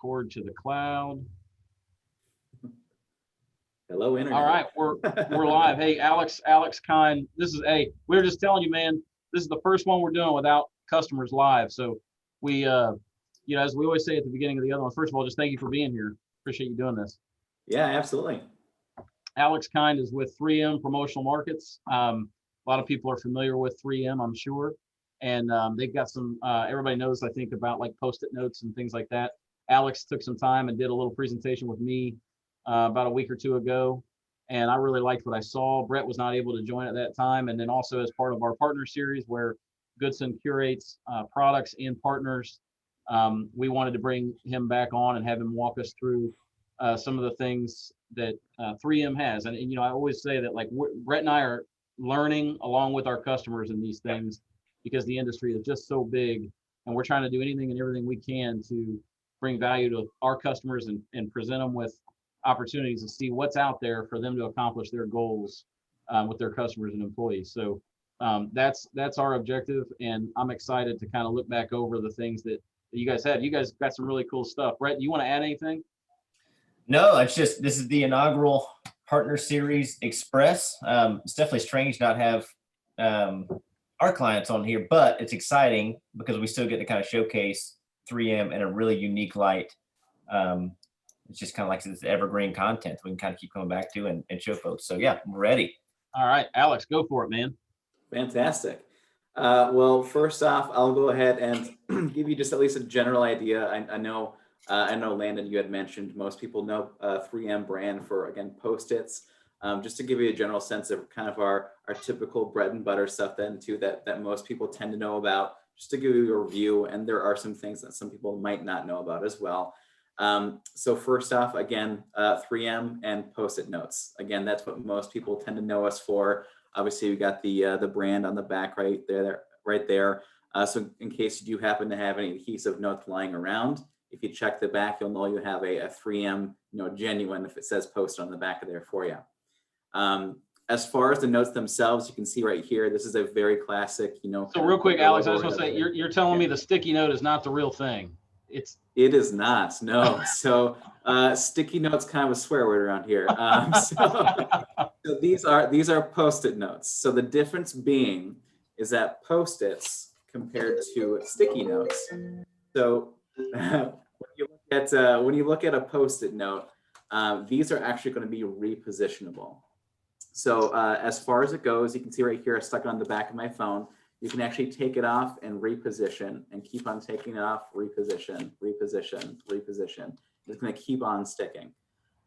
Record to the cloud. Hello, Internet. All right, we're live. Hey, Alex Kine. This is we were just telling you, man. This is the first one we're doing without customers live. So we, as we always say at the beginning of the other one, first of all, just thank you for being here. Appreciate you doing this. Yeah, absolutely. Alex Kine is with 3M Promotional Markets. A lot of people are familiar with 3M, I'm sure, and they've got some. Everybody knows, I think, about like Post-it notes and things like that. Alex took some time and did a little presentation with me about a week or two ago, and I really liked what I saw. Brett was not able to join at that time, and then also as part of our partner series where Goodson curates products and partners, we wanted to bring him back on and have him walk us through some of the things that 3M has. And I always say that like Brett and I are learning along with our customers in these things because the industry is just so big, and we're trying to do anything and everything we can to bring value to our customers and present them with opportunities to see what's out there for them to accomplish their goals with their customers and employees. So that's our objective, and I'm excited to kind of look back over the things that you guys had. You guys got some really cool stuff. Brett, do you want to add anything? No, it's just, this is the inaugural Partner Series Express. It's definitely strange not have our clients on here, but it's exciting because we still get to kind of showcase 3M in a really unique light. It's just kind of like this evergreen content we can kind of keep coming back to and show folks. So yeah, we're ready. All right, Alex, go for it, man. Fantastic. Well, first off, I'll go ahead and give you just at least a general idea. I know, Landon, you had mentioned most people know 3M brand for, again, Post-its. Just to give you a general sense of kind of our typical bread and butter stuff then too that most people tend to know about, just to give you a review. And there are some things that some people might not know about as well. So first off, again, 3M and Post-it notes. Again, that's what most people tend to know us for. Obviously, we got the brand on the back right there. So in case you do happen to have any adhesive notes lying around, if you check the back, you'll know you have a 3M, genuine if it says Post on the back of there for you. As far as the notes themselves, you can see right here, this is a very classic, So real quick, Alex, I just want to say, you're telling me the sticky note is not the real thing. It is not, no. So sticky notes kind of a swear word around here. So these are Post-it notes. So the difference being is that Post-its compared to sticky notes. So when you look at a Post-it note, these are actually going to be repositionable. So as far as it goes, you can see right here, I stuck it on the back of my phone. You can actually take it off and reposition and keep on taking it off, reposition, reposition, reposition. It's going to keep on sticking.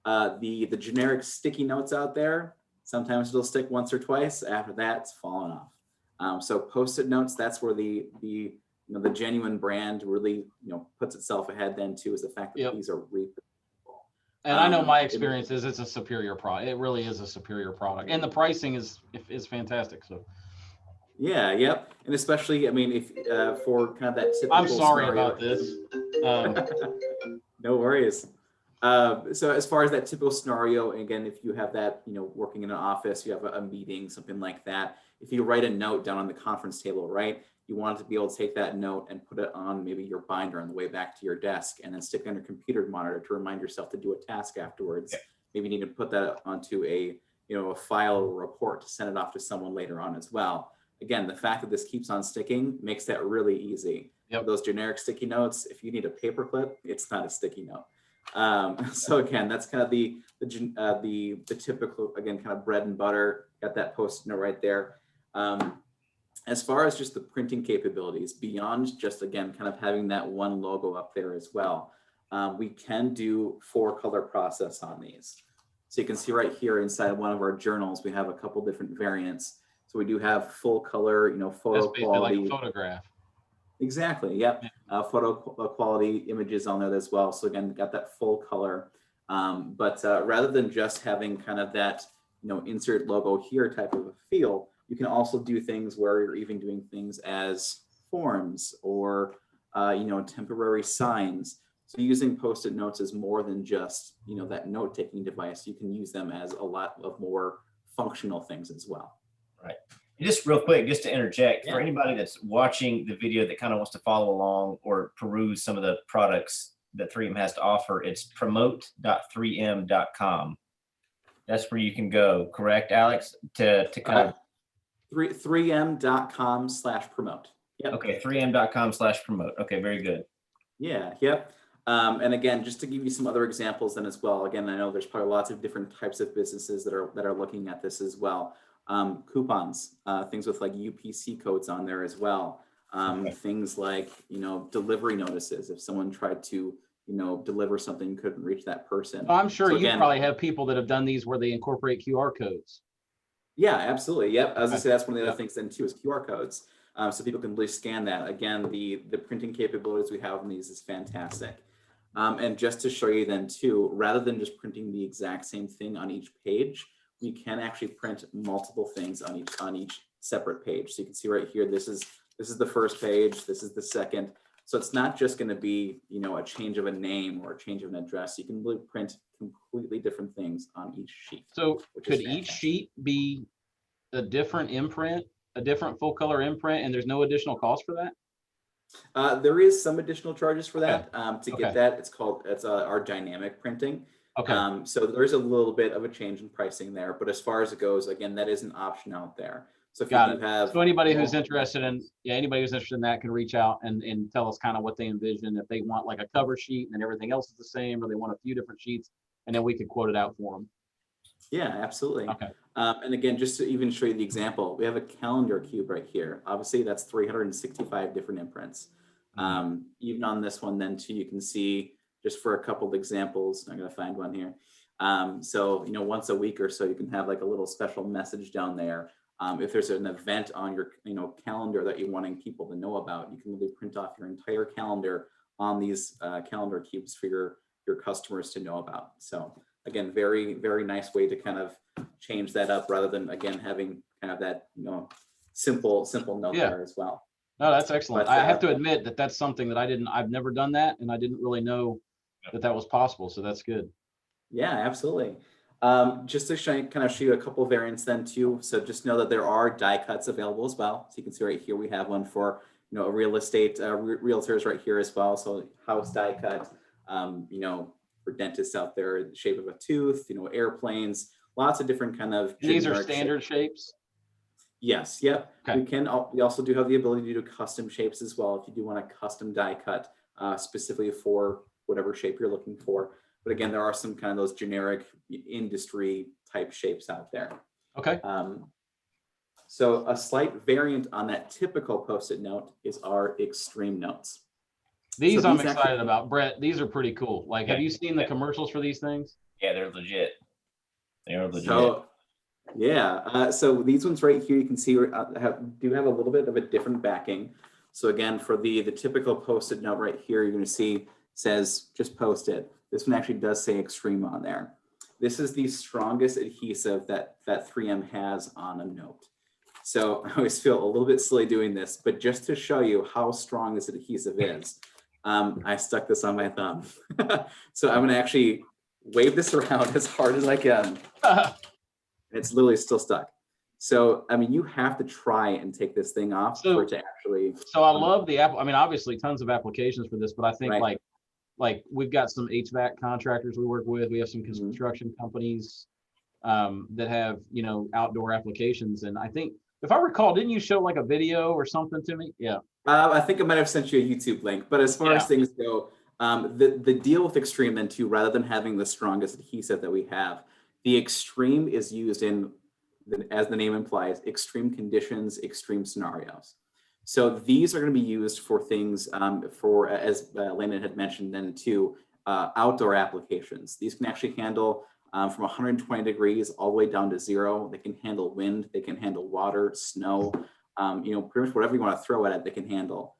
The generic sticky notes out there, sometimes it'll stick once or twice. After that, it's falling off. So Post-it notes, that's where the genuine brand really puts itself ahead then too, is the fact that these are repositionable. And I know my experience is it's a superior product. It really is a superior product, and the pricing is fantastic. So. Yeah, yep. And especially, I mean, if for kind of that typical I'm sorry scenario, about this. No worries. So as far as that typical scenario, again, if you have that, working in an office, you have a meeting, something like that. If you write a note down on the conference table, right, you want to be able to take that note and put it on maybe your binder on the way back to your desk, and then stick it on your computer monitor to remind yourself to do a task afterwards. Okay. Maybe you need to put that onto a file or report to send it off to someone later on as well. Again, the fact that this keeps on sticking makes that really easy. Yep. Those generic sticky notes, if you need a paper clip, it's not a sticky note. So again, that's kind of the typical, again, kind of bread and butter. Got that Post-it note right there. As far as just the printing capabilities, beyond just, again, kind of having that one logo up there as well, we can do 4-color process on these. So you can see right here inside one of our journals, we have a couple different variants. So we do have full color, photo quality. Like a photograph. Exactly. Yep. Photo quality images on there as well. So again, got that full color. But rather than just having kind of that, insert logo here type of a feel, you can also do things where you're even doing things as forms or, temporary signs. So using Post-it notes is more than just, that note-taking device. You can use them as a lot of more functional things as well. Right. And just real quick, just to interject, for anybody that's watching the video that kind of wants to follow along or peruse some of the products that 3M has to offer. It's promote.3m.com. That's where you can go, correct, Alex? To kind of 3m.com/promote. Yep. Okay, 3m.com/promote. Okay, very good. Yeah, yep. And again, just to give you some other examples then as well. Again, I know there's probably lots of different types of businesses that are looking at this as well. Coupons, things with like UPC codes on there as well. Things like, delivery notices. If someone tried to, deliver something, couldn't reach that person. I'm sure So you again, probably have people that have done these where they incorporate QR codes. Yeah, absolutely. Yep. As I say, that's one of the Yeah. other things then too is QR codes. So people can really scan that. Again, the printing capabilities we have in these is fantastic. And just to show you then too, rather than just printing the exact same thing on each page, we can actually print multiple things on each separate page. So you can see right here, this is the first page, this is the second. So it's not just going to be, a change of a name or a change of an address. You can really print completely different things on each sheet. So which could is each fantastic. sheet be a different imprint, a different full color imprint, and there's no additional cost for that? There is some additional charges for that. To Okay. get that, it's our dynamic printing. Okay. So there's a little bit of a change in pricing there, but as far as it goes, again, that is an option out there. So if Got you it. do have So anybody who's multiple interested in, items- anybody who's interested in that can reach out and tell us kind of what they envision. If they want like a cover sheet and then everything else is the same, or they want a few different sheets, and then we could quote it out for them. Yeah, absolutely. Okay. And again, just to even show you the example, we have a calendar cube right here. Obviously, that's 365 different imprints. Even on this one, then too, you can see just for a couple of examples. I'm going to find one here. So once a week or so, you can have like a little special message down there. If there's an event on your calendar that you're wanting people to know about, you can really print off your entire calendar on these calendar cubes for your customers to know about. So again, very, very nice way to kind of change that up rather than, again, having kind of that, simple note Yeah. there as well. No, that's excellent. But, I have to admit that that's something that I've never done that, and I didn't really know that was possible. So that's good. Yeah, absolutely. Just to show you a couple of variants then too. So just know that there are die cuts available as well. So you can see right here, we have one for, a real estate, realtors right here as well. So house die cut, for dentists out there, the shape of a tooth, airplanes, lots of different kind of. These are generic standard shapes. Yes. Yep. Okay. We also do have the ability to do custom shapes as well. If you do want a custom die cut specifically for whatever shape you're looking for. But again, there are some kind of those generic industry type shapes out there. Okay. So a slight variant on that typical Post-it note is our extreme notes. These So I'm these excited actually- about. Brett, these are pretty cool. Like, have Yeah. you seen the commercials for these things? Yeah, they're legit. They are legit. So yeah, so these ones right here, you can see do have a little bit of a different backing. So again, for the typical Post-it note right here, you're going to see says just Post-it. This one actually does say extreme on there. This is the strongest adhesive that 3M has on a note. So I always feel a little bit silly doing this, but just to show you how strong this adhesive is, I stuck this on my thumb. So I'm going to actually wave this around as hard as I can. It's literally still stuck. So, I mean, you have to try and take this thing off for it to actually. So I love the app. I mean, obviously tons of applications for this, but I think Right. like we've got some HVAC contractors we work with. We have some construction companies that have, outdoor applications. And I think if I recall, didn't you show like a video or something to me? Yeah. I think I might have sent you a YouTube link, but as far as things go, the deal with Extreme then too, rather than having the strongest adhesive that we have, the Extreme is used in, as the name implies, extreme conditions, extreme scenarios. So these are going to be used for things as Landon had mentioned then too, outdoor applications. These can actually handle from 120 degrees all the way down to 0. They can handle wind, they can handle water, snow, pretty much whatever you want to throw at it, they can handle.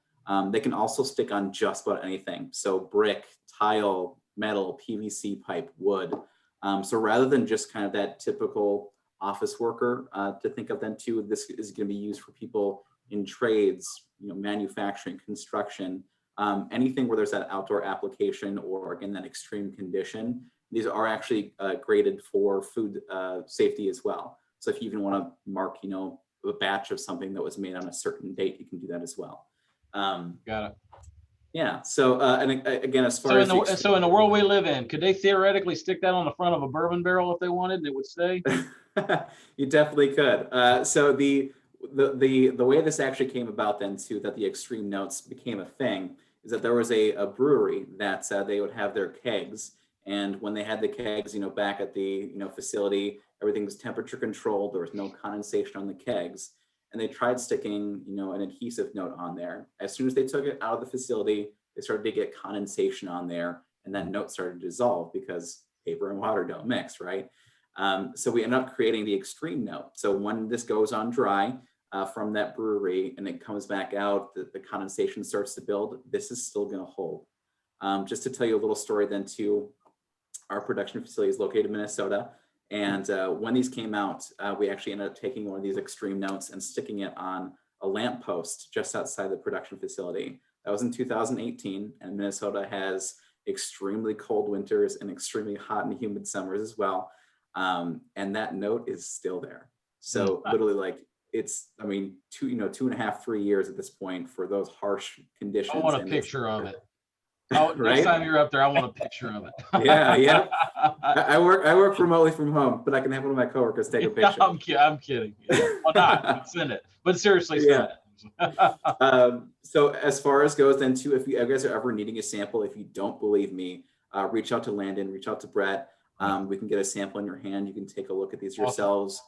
They can also stick on just about anything. So brick, tile, metal, PVC pipe, wood. So rather than just kind of that typical office worker to think of then too, this is going to be used for people in trades, manufacturing, construction, anything where there's that outdoor application or again, that extreme condition. These are actually graded for food safety as well. So if you even want to mark, a batch of something that was made on a certain date, you can do that as well. Got it. Yeah. So, again, as far So as so in the world we live in, could they theoretically stick that on the front of a bourbon barrel if they wanted and it would stay? you definitely could. So the way this actually came about then too, that the extreme notes became a thing, is that there was a brewery that they would have their kegs, and when they had the kegs, back at the facility, everything was temperature controlled. There was no condensation on the kegs, and they tried sticking an adhesive note on there. As soon as they took it out of the facility, they started to get condensation on there, and that note started to dissolve because paper and water don't mix, right? So we end up creating the extreme note. So when this goes on dry from that brewery and it comes back out, the condensation starts to build, this is still going to hold. Just to tell you a little story then too, our production facility is located in Minnesota. And when these came out, we actually ended up taking one of these extreme notes and sticking it on a lamp post just outside the production facility. That was in 2018, and Minnesota has extremely cold winters and extremely hot and humid summers as well. And that note is still there. So literally, like, it's, I mean, 2.5, 3 years at this point for those harsh conditions. I want a picture of it. Oh, right? Next time you're up there, I want a picture of it. Yeah. I work remotely from home, but I can have one of my coworkers take a picture. I'm kidding. Why not? Send it. But seriously, send it. So as far as goes then too, if you guys are ever needing a sample, if you don't believe me, reach out to Landon, reach out to Brett. We can get a sample in your hand. You can take a look at these yourselves,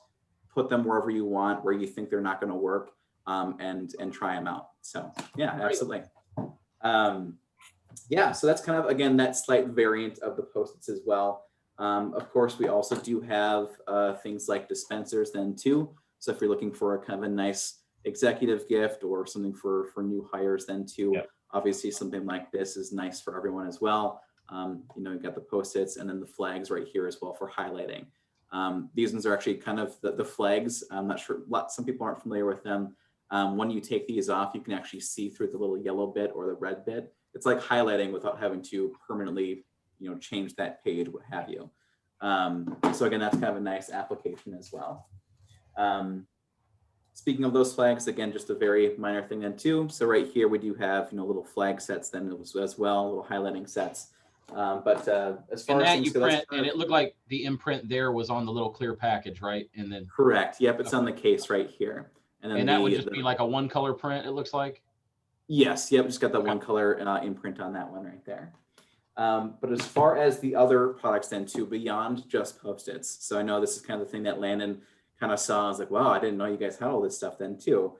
put them wherever you want, where you think they're not going to work, and try them out. So yeah, absolutely. Yeah, so that's kind of, again, that slight variant of the Post-its as well. Of course, we also do have things like dispensers then too. So if you're looking for a kind of a nice executive gift or something for new hires then too, obviously something like this is nice for everyone as well. You've got the Post-its and then the flags right here as well for highlighting. These ones are actually kind of the flags. I'm not sure, some people aren't familiar with them. When you take these off, you can actually see through the little yellow bit or the red bit. It's like highlighting without having to permanently, change that page, what have you. So again, that's kind of a nice application as well. Speaking of those flags, again, just a very minor thing then too. So right here, we do have, little flag sets then as well, little highlighting sets. But as far as things you print, and it looked like the imprint there was on the little clear package, right? And then correct. Yep, it's on the case right here. And then that would just be like a one color print, it looks like. Yes, yep, just got that one color imprint on that one right there. But as far as the other products then too, beyond just Post-its. So I know this is kind of the thing that Landon kind of saw. I was like, wow, I didn't know you guys had all this stuff then too.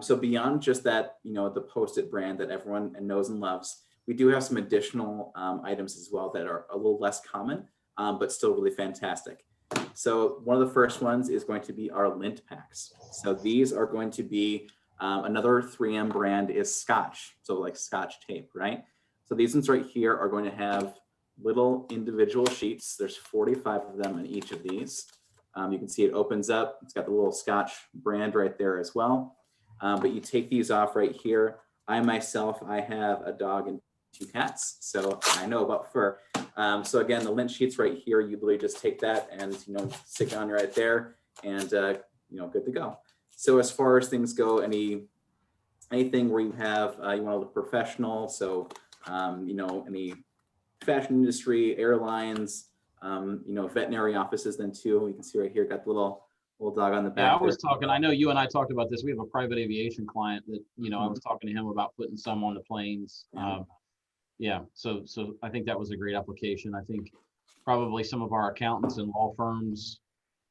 So beyond just that, the Post-it brand that everyone knows and loves, we do have some additional items as well that are a little less common, but still really fantastic. So one of the first ones is going to be our Lint Packs. So these are going to be another 3M brand is Scotch. So like Scotch tape, right? So these ones right here are going to have little individual sheets. There's 45 of them in each of these. You can see it opens up. It's got the little Scotch brand right there as well. But you take these off right here. I myself, I have a dog and 2 cats, so I know about fur. So again, the lint sheets right here, you literally just take that and stick it on right there, and good to go. So as far as things go, anything where you have you want to look professional, so any fashion industry, airlines, veterinary offices then too. You can see right here, got the little dog on the back. Yeah, I was talking, I know you and I talked about this. We have a private aviation client that, I was talking to him about putting some on the planes. So I think that was a great application. I think probably some of our accountants and law firms,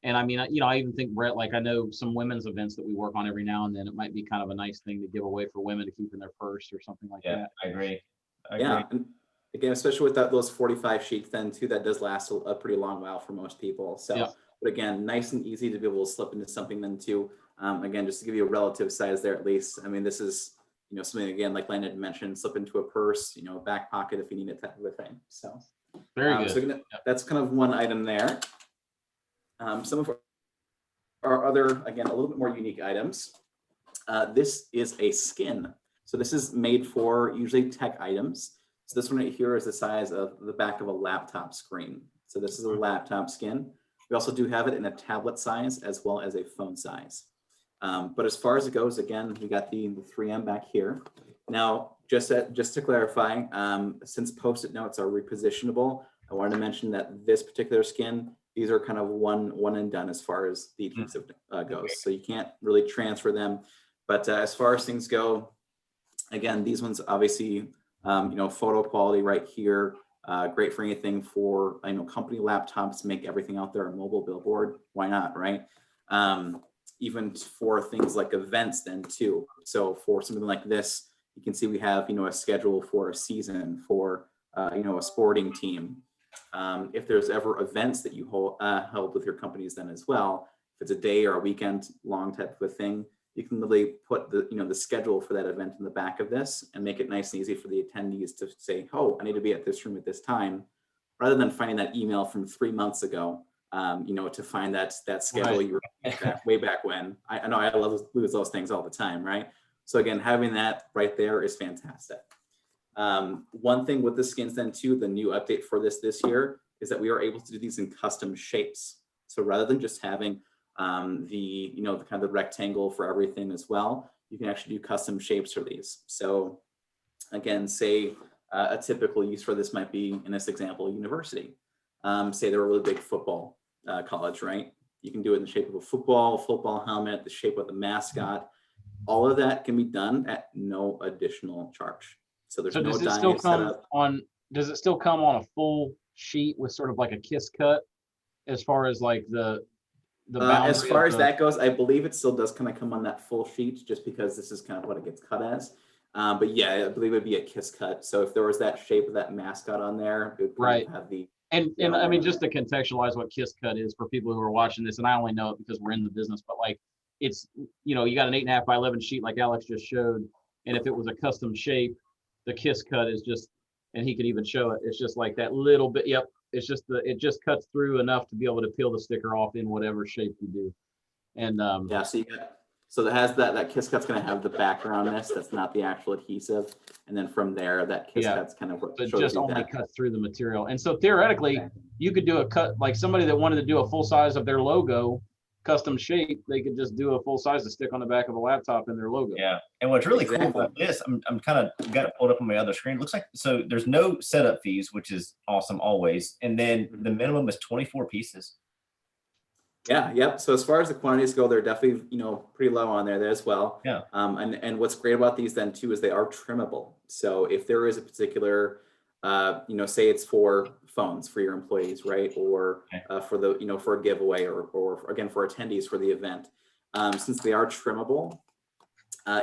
and I mean, I even think, Brett, like I know some women's events that we work on every now and then, it might be kind of a nice thing to give away for women to keep in their purse or something like that. I agree. And again, especially with those 45 sheets then too, that does last a pretty long while for most people. So, but again, nice and easy to be able to slip into something then too. Again, just to give you a relative size there at least. I mean, this is, something again, like Landon mentioned, slip into a purse, back pocket if you need it, type of a thing. So very good. So that's kind of one item there. Some of our other, again, a little bit more unique items. This is a skin. So this is made for usually tech items. So this one right here is the size of the back of a laptop screen. So this is a laptop skin. We also do have it in a tablet size as well as a phone size. But as far as it goes, again, we got the 3M back here. Now, just to clarify, since Post-it notes are repositionable, I wanted to mention that this particular skin, these are kind of one and done as far as the adhesive goes. So you can't really transfer them. But as far as things go, again, these ones obviously, photo quality right here. Great for anything for, company laptops, make everything out there a mobile billboard. Why not, right? Even for things like events then too. So for something like this, you can see we have, a schedule for a season, for, a sporting team. If there's ever events that you hold with your companies then as well, if it's a day or a weekend long type of a thing, you can really put the schedule for that event in the back of this and make it nice and easy for the attendees to say, oh, I need to be at this room at this time, rather than finding that email from 3 months ago, to find that schedule you were way back when. I know I lose those things all the time, right? So again, having that right there is fantastic. One thing with the skins then too, the new update for this year is that we are able to do these in custom shapes. So rather than just having the kind of the rectangle for everything as well, you can actually do custom shapes for these. So again, say a typical use for this might be, in this example, university. Say they're a really big football college, right? You can do it in the shape of a football helmet, the shape of the mascot. All of that can be done at no additional charge. So there's no dyeing setup. Does it still come on a full sheet with sort of like a kiss cut, as far as like the as far as that goes, I believe it still does kind of come on that full sheet, just because this is kind of what it gets cut as. But yeah, I believe it'd be a kiss cut. So if there was that shape of that mascot on there, it would have the. And I mean, just to contextualize what kiss cut is for people who are watching this, and I only know it because we're in the business, but like it's, you got an 8.5 by 11 sheet like Alex just showed, and if it was a custom shape, the kiss cut is just, and he could even show it, it's just like that little bit. Yep. It's just it just cuts through enough to be able to peel the sticker off in whatever shape you do. And yeah, so that has that kiss cut's going to have the background that's not the actual adhesive, and then from there that kiss cut's kind of what it just only cuts through the material. And so theoretically, you could do a cut, like somebody that wanted to do a full size of their logo, custom shape, they could just do a full size to stick on the back of a laptop in their logo. Yeah. And what's really cool about this, I'm kind of got it pulled up on my other screen. It looks like, so there's no setup fees, which is awesome always. And then the minimum is 24 pieces. Yeah. Yep. So as far as the quantities go, they're definitely, pretty low on there as well. Yeah. And what's great about these then too, is they are trimmable. So if there is a particular, say it's for phones for your employees, right? Or for the, for a giveaway or again, for attendees for the event, since they are trimmable,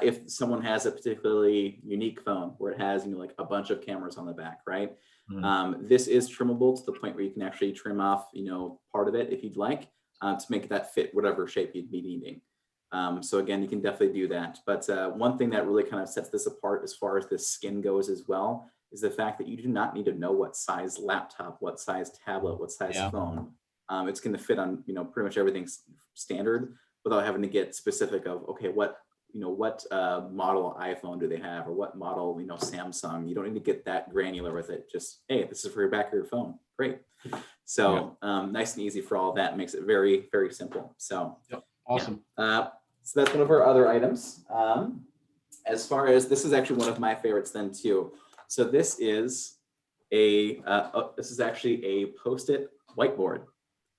if someone has a particularly unique phone where it has, like a bunch of cameras on the back, right? This is trimmable to the point where you can actually trim off, part of it if you'd like, to make that fit whatever shape you'd be needing. So again, you can definitely do that. But one thing that really kind of sets this apart as far as the skin goes as well is the fact that you do not need to know what size laptop, what size tablet, what size phone. It's going to fit on, pretty much everything's standard without having to get specific of, okay, what model iPhone do they have, or what model, Samsung. You don't need to get that granular with it. Just, hey, this is for your back of your phone. Great. So nice and easy for all that. Makes it very, very simple. So awesome. So that's one of our other items. As far as, this is actually one of my favorites then too. So this is actually a Post-it whiteboard.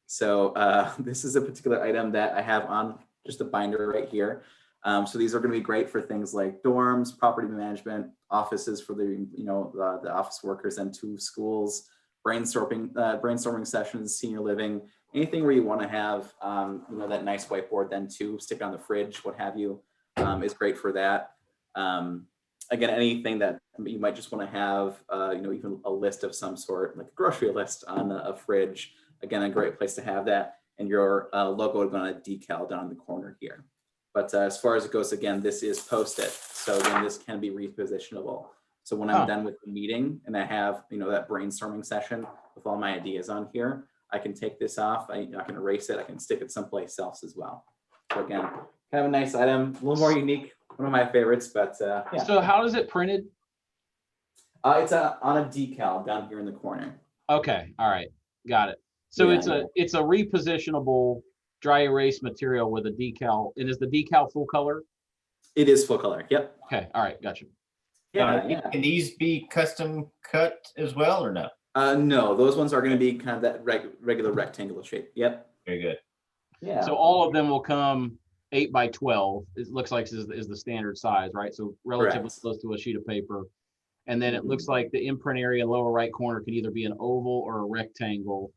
So this is a particular item that I have on just a binder right here. So these are going to be great for things like dorms, property management, offices for the the office workers, and to schools, brainstorming sessions, senior living, anything where you want to have that nice whiteboard then to stick on the fridge, what have you, is great for that. Again, anything that you might just want to have, even a list of some sort, like a grocery list on a fridge. Again, a great place to have that, and your logo is on a decal down in the corner here. But as far as it goes, again, this is Post-it. So again, this can be repositionable. So when I'm done with the meeting and I have, that brainstorming session with all my ideas on here, I can take this off. I can erase it. I can stick it someplace else as well. So again, kind of a nice item, a little more unique. One of my favorites, but yeah. So how is it printed? It's on a decal down here in the corner. Okay. All right. Got it. So it's a repositionable dry erase material with a decal. And is the decal full color? It is full color. Yep. Okay. All right. Gotcha. Yeah. Can these be custom cut as well or no? No, those ones are going to be kind of that regular rectangular shape. Yep. Very good. Yeah. So all of them will come 8 by 12. It looks like is the standard size, right? So relatively Correct. close to a sheet of paper. And then it Mhm. looks like the imprint area lower right corner could either be an oval or a rectangle,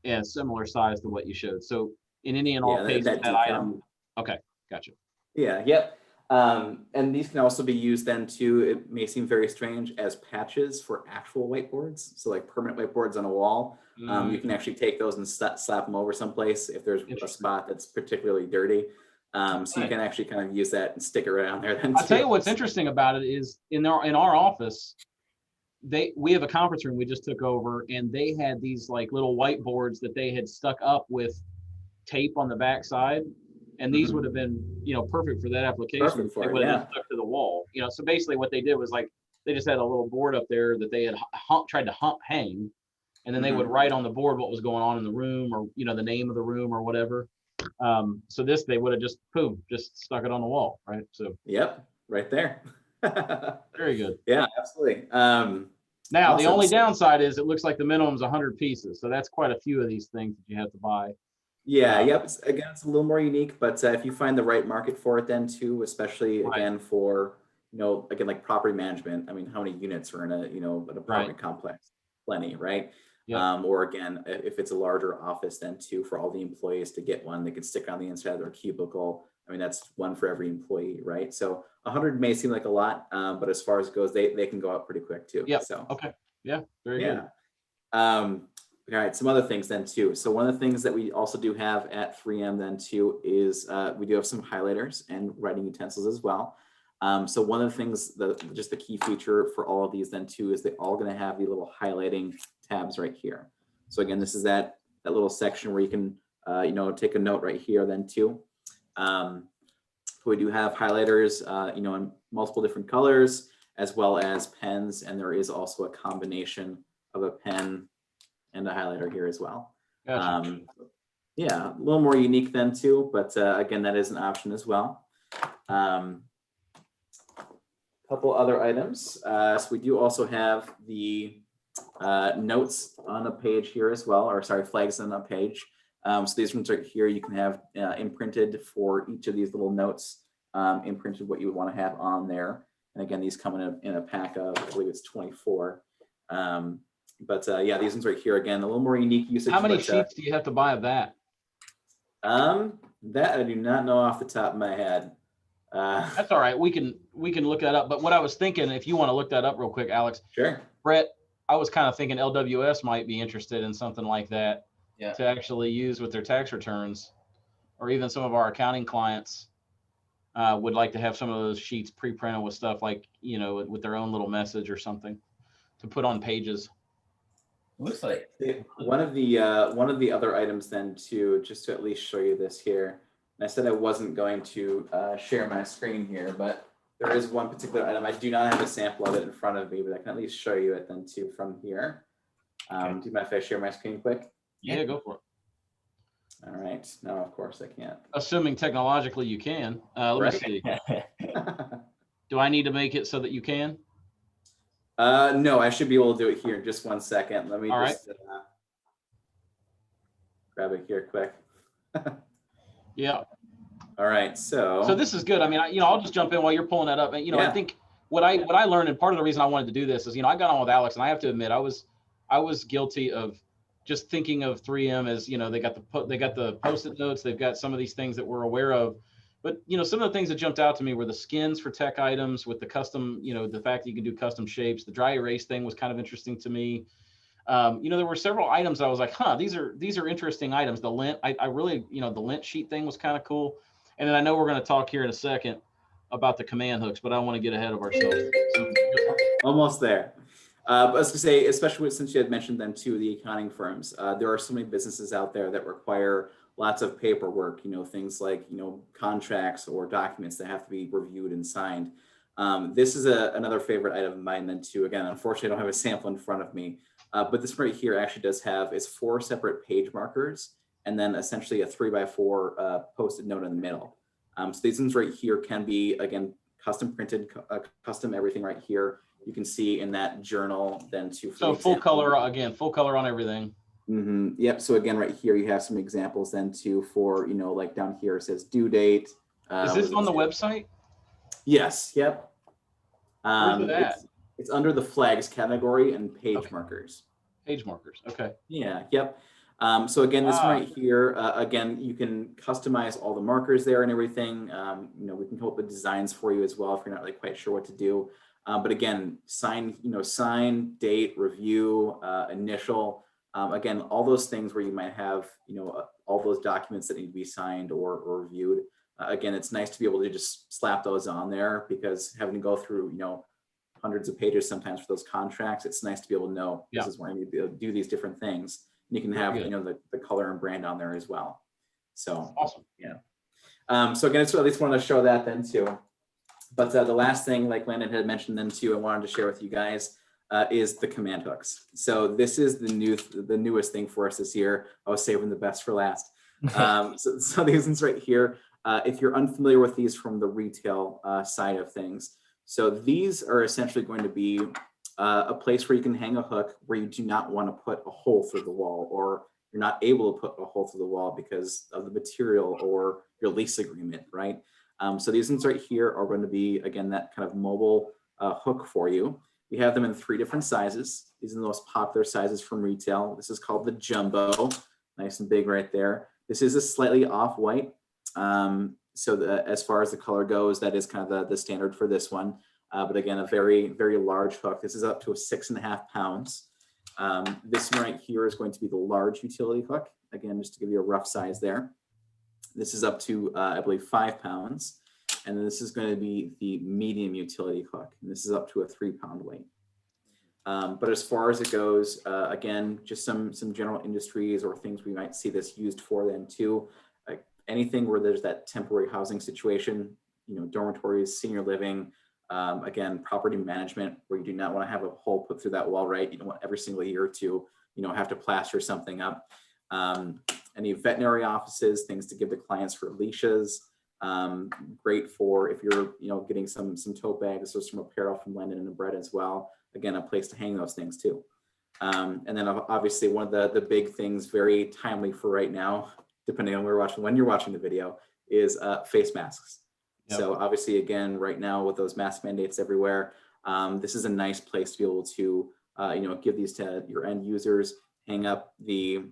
and similar size to what you showed. So in any and all Yeah, cases, that that decal. item. Okay, gotcha. Yeah, yep. And these can also be used then too, it may seem very strange, as patches for actual whiteboards. So like permanent whiteboards on a wall. You can actually take those and slap them over someplace if there's a Interesting. spot that's particularly dirty. So you can actually kind of use that and stick it around there then I'll tell too. you what's interesting about it is in our office, we have a conference room we just took over, and they had these like little whiteboards that they had stuck up with tape on the back side, and these would have been, perfect for that application. Perfect for They it, would have yeah. been stuck to the wall. So basically what they did was like they just had a little board up there that they had tried to hang, and then they would write on the board what was going on in the room, or the name of the room or whatever. So this, they would have just stuck it on the wall, right? So Yep, right there. very good. Yeah, absolutely. Now, the awesome. only downside is it looks like the minimum is 100 pieces. So that's quite a few of these things that you have to buy. Yeah, yep. Again, it's a little more unique, but if you find the right market for it then too, especially again for, again, like property management. I mean, how many units are in an apartment complex? Plenty, right? Yep. Or again, if it's a larger office then too, for all the employees to get one, they can stick on the inside of their cubicle. I mean, that's one for every employee, right? So 100 may seem like a lot, but as far as it goes, they can go up pretty quick too. Yep. So Okay. Yeah. Very good. All right, some other things then too. So one of the things that we also do have at 3M then too is we do have some highlighters and writing utensils as well. So one of the things, just the key feature for all of these then too is they're all going to have the little highlighting tabs right here. So again, this is that little section where you can take a note right here then too. We do have highlighters in multiple different colors, as well as pens, and there is also a combination of a pen and a highlighter here as well. Gotcha. Yeah, a little more unique then too, but again, that is an option as well. Couple other items. So we do also have the notes on a page here as well, or sorry, flags on a page. So these ones right here, you can have imprinted for each of these little notes, imprinted what you would want to have on there. And again, these come in a pack of, I believe it's 24. But yeah, these ones right here, again, a little more unique usage. How many sheets do you have to buy of that? That I do not know off the top of my head. That's all right. We can look that up. But what I was thinking, if you want to look that up real quick, Alex. Sure. Brett, I was kind of thinking LWS might be interested in something like that to actually use with their tax returns, or even some of our accounting clients would like to have some of those sheets pre-printed with stuff like, with their own little message or something to put on pages. Looks like one of the other items then too, just to at least show you this here. And I said I wasn't going to share my screen here, but there is one particular item. I do not have a sample of it in front of me, but I can at least show you it then too from here. Do you mind if I share my screen quick? Yeah, go for it. All right. No, of course I can't. Assuming technologically you can. Let me see. Do I need to make it so that you can? No, I should be able to do it here in just 1 second. Let me just grab it here quick. Yeah. All right. So this is good. I mean, I'll just jump in while you're pulling that up. And, I think what I learned, and part of the reason I wanted to do this is, I got on with Alex, and I have to admit, I was guilty of just thinking of 3M as, they got the Post-it notes. They've got some of these things that we're aware of. But, some of the things that jumped out to me were the skins for tech items with the custom, the fact that you can do custom shapes. The dry erase thing was kind of interesting to me. There were several items that I was like, these are interesting items. The lint, I really, the lint sheet thing was kind of cool. And then I know we're going to talk here in a second about the command hooks, but I don't want to get ahead of ourselves. So, almost there. But I was going to say, especially since you had mentioned them too, the accounting firms, there are so many businesses out there that require lots of paperwork, things like, contracts or documents that have to be reviewed and signed. This is another favorite item of mine then too. Again, unfortunately, I don't have a sample in front of me, but this right here actually does have, it's 4 separate page markers and then essentially a 3x4 Post-it note in the middle. So these ones right here can be, again, custom printed, custom everything right here. You can see in that journal then too. So full color, again, full color on everything. Yep. So again, right here, you have some examples then too for, like down here, it says due date. Is this on the website? Yes. Yep. Where's it at? It's under the flags category and page markers. Page markers. Okay. Yeah. Yep. So again, this one right here, again, you can customize all the markers there and everything. We can come up with designs for you as well if you're not really quite sure what to do. But again, sign, date, review, initial. Again, all those things where you might have, all those documents that need to be signed or reviewed. Again, it's nice to be able to just slap those on there, because having to go through, hundreds of pages sometimes for those contracts, it's nice to be able to know this is where I need to do these different things. And you can have, the color and brand on there as well. So awesome. Yeah. So again, I just wanted to show that then too. But the last thing, like Landon had mentioned then too, I wanted to share with you guys is the command hooks. So this is the newest thing for us this year. I was saving the best for last. So these ones right here, if you're unfamiliar with these from the retail side of things, so these are essentially going to be a place where you can hang a hook where you do not want to put a hole through the wall, or you're not able to put a hole through the wall because of the material or your lease agreement, right? So these ones right here are going to be, again, that kind of mobile hook for you. We have them in 3 different sizes. These are the most popular sizes from retail. This is called the Jumbo, nice and big right there. This is a slightly off-white. So as far as the color goes, that is kind of the standard for this one. But again, a very, very large hook. This is up to 6.5 pounds. This one right here is going to be the large utility hook. Again, just to give you a rough size there. This is up to, I believe, 5 pounds. And then this is going to be the medium utility hook. And this is up to a 3-pound weight. But as far as it goes, again, just some general industries or things we might see this used for then too. Like anything where there's that temporary housing situation, dormitories, senior living, again, property management, where you do not want to have a hole put through that wall, right? You don't want every single year to, have to plaster something up. Any veterinary offices, things to give the clients for leashes. Great for if you're, getting some tote bags or some apparel from Landon and Brett as well. Again, a place to hang those things too. And then obviously one of the big things, very timely for right now, depending on when you're watching the video, is face masks. Yep. So obviously, again, right now with those mask mandates everywhere, this is a nice place to be able to, give these to your end users, hang up the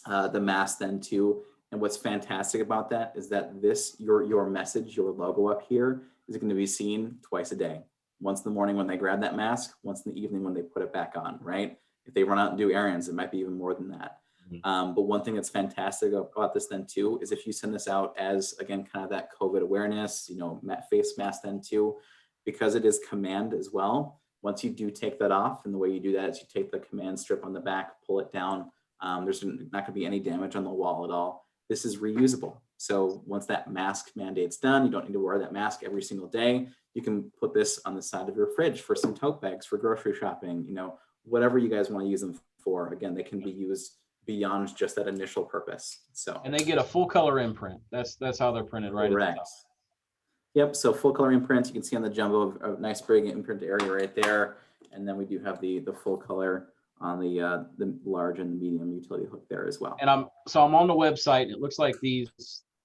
mask then too. And what's fantastic about that is that your message, your logo up here is going to be seen twice a day. Once in the morning when they grab that mask, once in the evening when they put it back on, right? If they run out and do errands, it might be even more than that. Mm-hmm. But one thing that's fantastic about this then too, is if you send this out as, again, kind of that COVID awareness, face mask then too, because it is command as well. Once you do take that off, and the way you do that is you take the command strip on the back, pull it down. There's not going to be any damage on the wall at all. This is reusable. So once that mask mandate's done, you don't need to wear that mask every single day. You can put this on the side of your fridge for some tote bags for grocery shopping, whatever you guys want to use them for. Again, they can be used beyond just that initial purpose. So, and they get a full color imprint. That's how they're printed, right? Correct. Yep. So full color imprint. You can see on the Jumbo a nice big imprint area right there. And then we do have the full color on the large and the medium utility hook there as well. And I'm on the website. It looks like these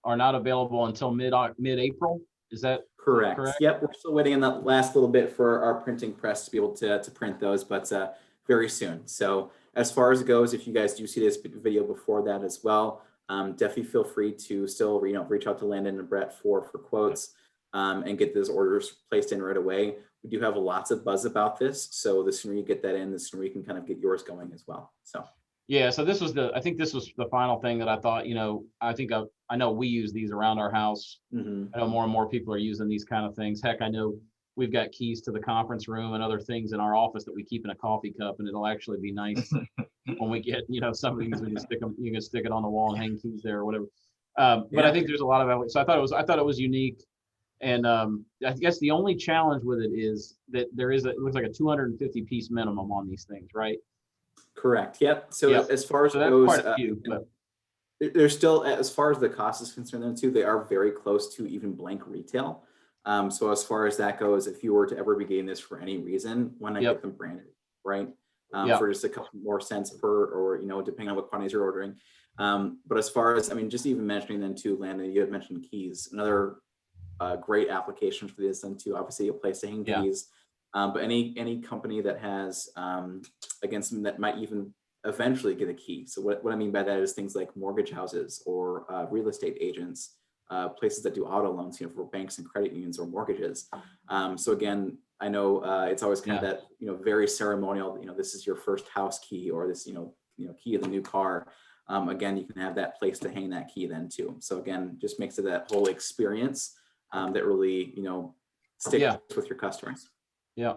are not available until mid-April. Is that correct? Yep. We're still waiting in that last little bit for our printing press to be able to print those, but very soon. So as far as it goes, if you guys do see this video before that as well, definitely feel free to still reach out to Landon and Brett for quotes and get those orders placed in right away. We do have lots of buzz about this, so the sooner you get that in, the sooner you can kind of get yours going as well. So yeah, so I think this was the final thing that I thought. I know we use these around our house. Mm-hmm. I know more and more people are using these kind of things. Heck, I know we've got keys to the conference room and other things in our office that we keep in a coffee cup, and it'll actually be nice when we get some of these. You can stick it on the wall and hang keys there or whatever. But I think there's a lot of. So I thought it was unique. And I guess the only challenge with it is that it looks like a 250 piece minimum on these things, right? Correct. Yep. So as far as it goes, quite a few, but they're still, as far as the cost is concerned, then too, they are very close to even blank retail. So as far as that goes, if you were to ever be getting this for any reason, why not Yep. get them branded, right? Yep. For just a couple more cents per, or, depending on what quantities you're ordering. But as far as, just even mentioning then too, Landon, you had mentioned keys, another great application for this then too, obviously a place to hang Yeah. keys. But any company that has, again, something that might even eventually get a key. So what I mean by that is things like mortgage houses or real estate agents, places that do auto loans, for banks and credit unions or mortgages. So again, I know it's always kind of that, very ceremonial, this is your first house key, or this, key of the new car. Again, you can have that place to hang that key then too. So again, just makes it that whole experience that really, sticks with your customers. Yeah.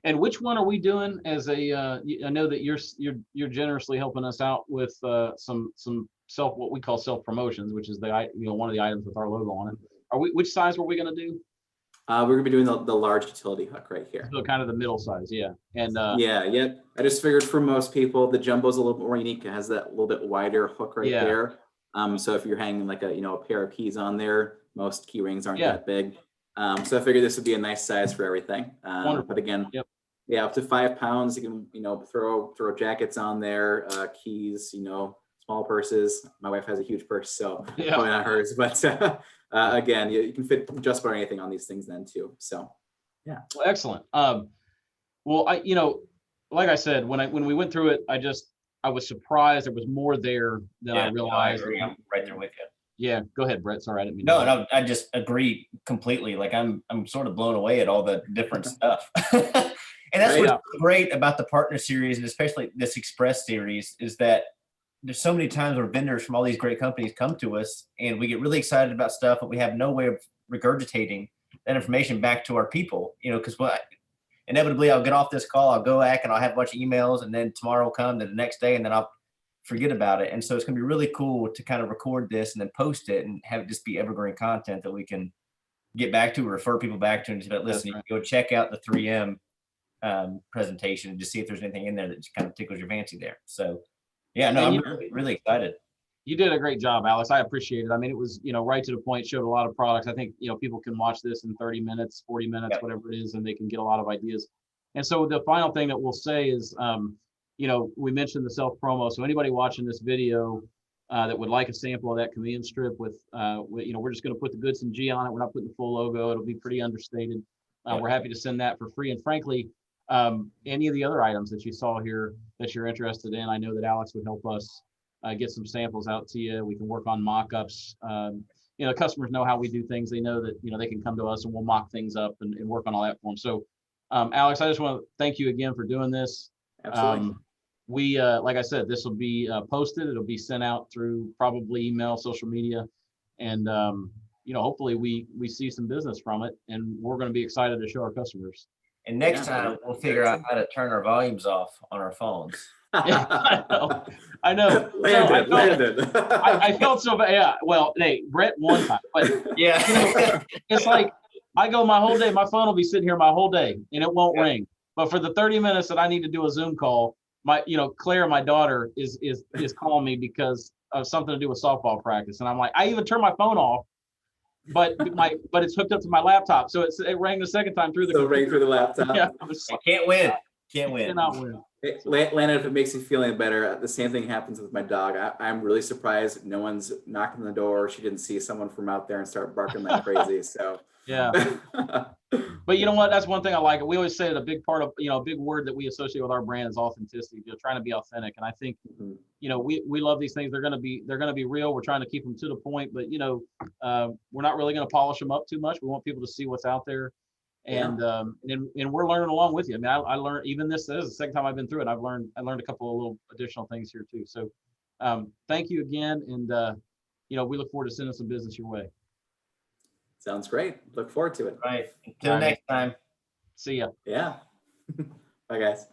And which one are we doing as a, I know that you're generously helping us out with some what we call self promotions, which is one of the items with our logo on it. Which size were we going to do? We're gonna be doing the large utility hook right here. So kind of the middle size. Yeah. And yeah. I just figured for most people, the jumbo's a little bit more unique. It has that little bit wider hook right there. So if you're hanging like a pair of keys on there, most key rings aren't that big. So I figured this would be a nice size for everything. But again, up to 5 pounds. You can, throw jackets on there, keys, small purses. My wife has a huge purse, so probably not hers. But again, you can fit just about anything on these things then too. So yeah. Well, excellent. Well, like I said, when we went through it, I was surprised there was more there than I realized. I'm right there with you. Yeah, go ahead, Brett. Sorry, I didn't mean. No, I just agree completely. Like I'm sort of blown away at all the different stuff. And that's what's great about the partner series, and especially this Express series, is that there's so many times where vendors from all these great companies come to us and we get really excited about stuff, but we have no way of regurgitating that information back to our people, because inevitably I'll get off this call, I'll go back and I'll have a bunch of emails, and then tomorrow will come, then the next day, and then I'll forget about it. And so it's going to be really cool to kind of record this and then post it and have it just be evergreen content that we can get back to, refer people back to, and just listen, go check out the 3M presentation and just see if there's anything in there that just kind of tickles your fancy there. So yeah, no, I'm really excited. You did a great job, Alex. I appreciate it. I mean, it was, right to the point, showed a lot of products. I think, people can watch this in 30 minutes, 40 minutes, whatever it is, and they can get a lot of ideas. And so the final thing that we'll say is, we mentioned the self promo. So anybody watching this video that would like a sample of that command strip with, we're just going to put the Goodson G on it. We're not putting the full logo. It'll be pretty understated. We're happy to send that for free. And frankly, any of the other items that you saw here that you're interested in, I know that Alex would help us get some samples out to you. We can work on mock-ups. Customers know how we do things. They know that, they can come to us and we'll mock things up and work on all that for them. So, Alex, I just want to thank you again for doing this. Absolutely. We, like I said, this will be posted. It'll be sent out through probably email, social media. And, hopefully we see some business from it, and we're going to be excited to show our customers. And next time we'll figure out how to turn our volumes off on our phones. I know. Landon. I felt so bad. Yeah. Well, hey, Brett one time, but it's like I go my whole day. My phone will be sitting here my whole day, and it won't ring. But for the 30 minutes that I need to do a Zoom call, Claire, my daughter, is calling me because of something to do with softball practice, and I'm like, I even turn my phone off, but it's hooked up to my laptop, so it rang the second time through the. So it rang through the laptop. Yeah, I can't win. Cannot win. Hey, Landon, if it makes you feel any better, the same thing happens with my dog. I'm really surprised no one's knocking on the door. She didn't see someone from out there and start barking like crazy. So yeah. But you know what? That's one thing I like. We always say that a big part of, a big word that we associate with our brand is authenticity. Trying to be authentic. And I think, we love these things. They're going to be real. We're trying to keep them to the point, but we're not really going to polish them up too much. We want people to see what's out there. And we're learning along with you. I mean, I learned even this is the second time I've been through it. I learned a couple of little additional things here too. So thank you again. And we look forward to sending some business your way. Sounds great. Look forward to it. Right. Until next time. See ya. Yeah. Bye guys.